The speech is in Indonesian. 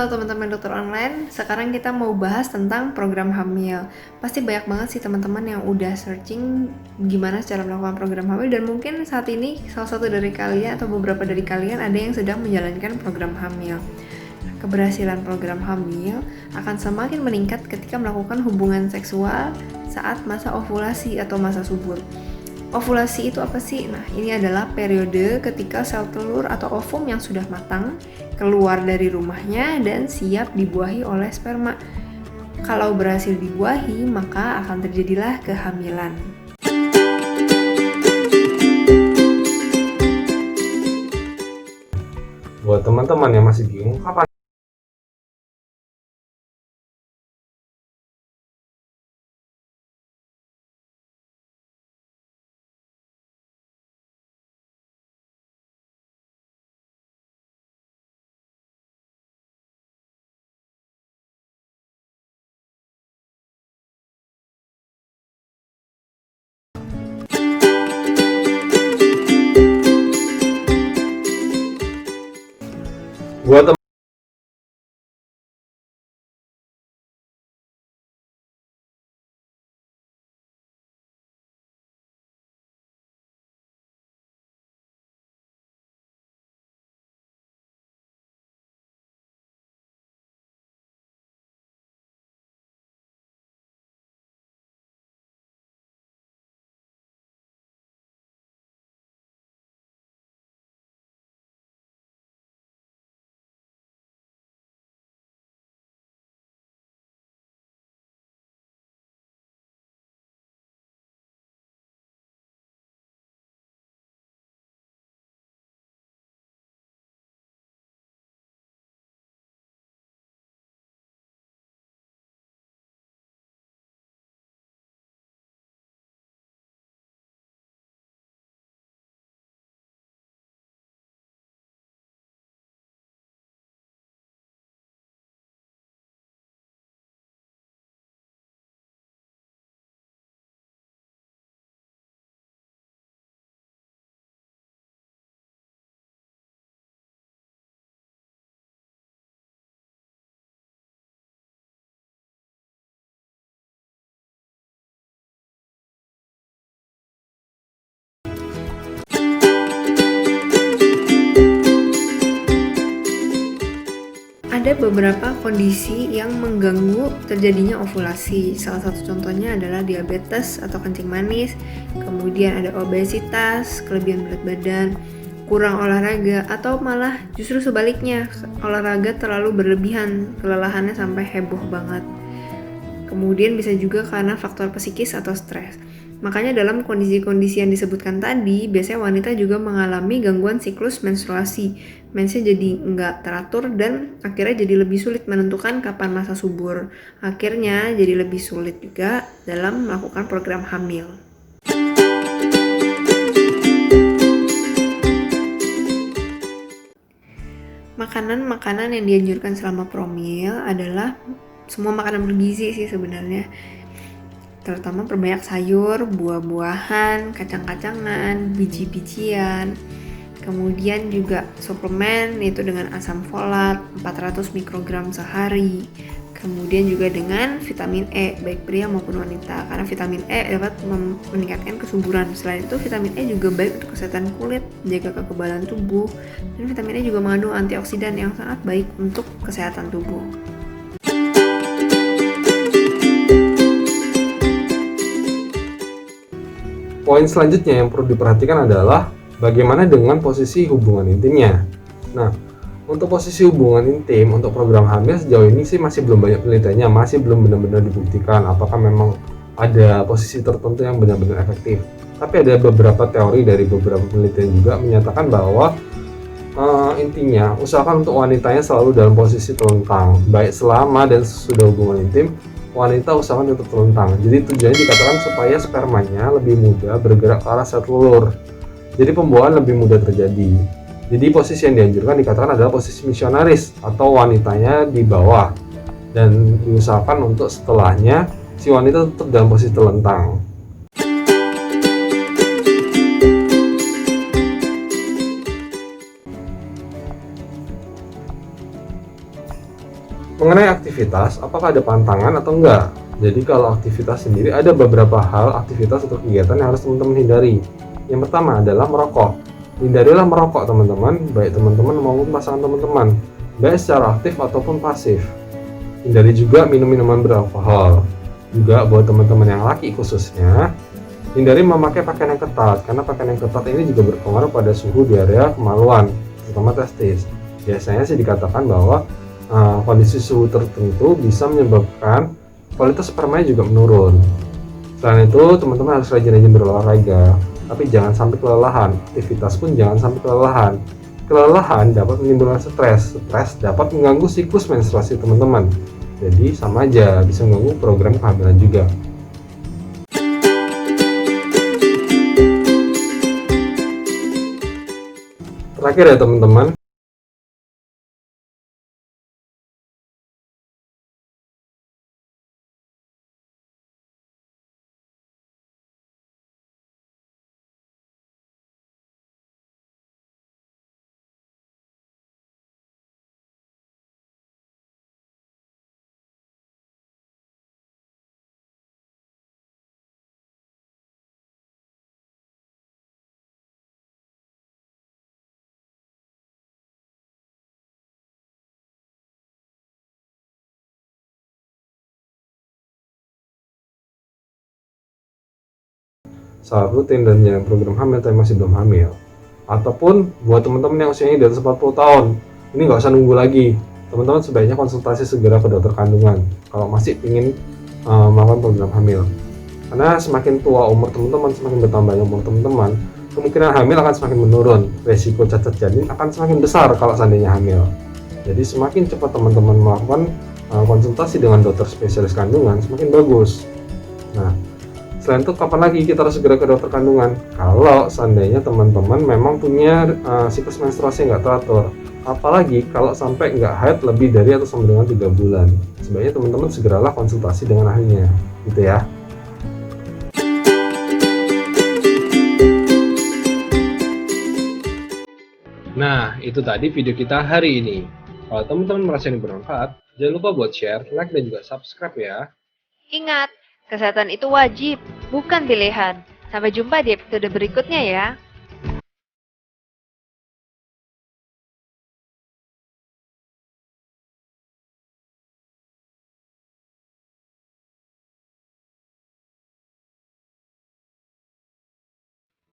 Halo teman-teman dokter online, sekarang kita mau bahas tentang program hamil. Pasti banyak banget sih teman-teman yang udah searching gimana cara melakukan program hamil, dan mungkin saat ini salah satu dari kalian atau beberapa dari kalian ada yang sedang menjalankan program hamil. Keberhasilan program hamil akan semakin meningkat ketika melakukan hubungan seksual saat masa ovulasi atau masa subur. Ovulasi itu apa sih? Nah, ini adalah periode ketika sel telur atau ovum yang sudah matang keluar dari rumahnya dan siap dibuahi oleh sperma. Kalau berhasil dibuahi, maka akan terjadilah kehamilan. Buat teman-teman yang masih bingung kapan buat Ada beberapa kondisi yang mengganggu terjadinya ovulasi. Salah satu contohnya adalah diabetes atau kencing manis, kemudian ada obesitas, kelebihan berat badan, kurang olahraga, atau malah justru sebaliknya, olahraga terlalu berlebihan, kelelahannya sampai heboh banget. Kemudian bisa juga karena faktor psikis atau stres. Makanya dalam kondisi-kondisi yang disebutkan tadi, biasanya wanita juga mengalami gangguan siklus menstruasi. Mensnya jadi nggak teratur dan akhirnya jadi lebih sulit menentukan kapan masa subur. Akhirnya jadi lebih sulit juga dalam melakukan program hamil. Makanan-makanan yang dianjurkan selama promil adalah semua makanan bergizi sih sebenarnya. Terutama perbanyak sayur, buah-buahan, kacang-kacangan, biji-bijian. Kemudian juga suplemen yaitu dengan asam folat 400 mikrogram sehari. Kemudian juga dengan vitamin E baik pria maupun wanita, karena vitamin E dapat meningkatkan kesuburan. Selain itu vitamin E juga baik untuk kesehatan kulit, menjaga kekebalan tubuh, dan vitamin E juga mengandung antioksidan yang sangat baik untuk kesehatan tubuh. poin selanjutnya yang perlu diperhatikan adalah bagaimana dengan posisi hubungan intimnya. Nah, untuk posisi hubungan intim untuk program hamil sejauh ini sih masih belum banyak penelitiannya, masih belum benar-benar dibuktikan apakah memang ada posisi tertentu yang benar-benar efektif. Tapi ada beberapa teori dari beberapa penelitian juga menyatakan bahwa intinya usahakan untuk wanitanya selalu dalam posisi telentang, baik selama dan sesudah hubungan intim. Wanita usahakan tetap telentang. Jadi tujuannya dikatakan supaya spermanya lebih mudah bergerak ke arah sel telur. Jadi pembuahan lebih mudah terjadi. Jadi posisi yang dianjurkan dikatakan adalah posisi misionaris atau wanitanya di bawah, dan diusahakan untuk setelahnya si wanita tetap dalam posisi telentang. Mengenai aktivitas, apakah ada pantangan atau enggak? Jadi kalau aktivitas sendiri ada beberapa hal aktivitas atau kegiatan yang harus teman-teman hindari. Yang pertama adalah merokok. Hindarilah merokok teman-teman, baik teman-teman maupun pasangan teman-teman, baik secara aktif ataupun pasif. Hindari juga minum minuman beralkohol. Juga buat teman-teman yang laki khususnya, hindari memakai pakaian yang ketat, karena pakaian yang ketat ini juga berpengaruh pada suhu di area kemaluan, terutama testis. Biasanya sih dikatakan bahwa kondisi suhu tertentu bisa menyebabkan kualitas spermanya juga menurun. Selain itu, teman-teman harus rajin-rajin berolahraga, tapi jangan sampai kelelahan. Aktivitas pun jangan sampai kelelahan. Kelelahan dapat menimbulkan stres. Stres dapat mengganggu siklus menstruasi teman-teman. Jadi sama aja, bisa mengganggu program kehamilan juga. Terakhir ya teman-teman, saat rutin dan menjalani program hamil tapi masih belum hamil, ataupun buat teman-teman yang usianya di atas 40 tahun, ini nggak usah nunggu lagi. Teman-teman sebaiknya konsultasi segera ke dokter kandungan kalau masih ingin melakukan program hamil. Karena semakin tua umur teman-teman, semakin bertambahnya umur teman-teman, kemungkinan hamil akan semakin menurun. Resiko cacat janin akan semakin besar kalau seandainya hamil. Jadi semakin cepat teman-teman melakukan konsultasi dengan dokter spesialis kandungan, semakin bagus. Nah, selain itu kapan lagi kita harus segera ke dokter kandungan? Kalau seandainya teman-teman memang punya siklus menstruasi nggak teratur, apalagi kalau sampai nggak haid lebih dari atau sama dengan 3 bulan. Sebaiknya teman-teman segeralah konsultasi dengan ahlinya, gitu ya. Nah, itu tadi video kita hari ini. Kalau teman-teman merasa ini bermanfaat, jangan lupa buat share, like, dan juga subscribe ya. Ingat, kesehatan itu wajib, bukan pilihan. Sampai jumpa di episode berikutnya ya.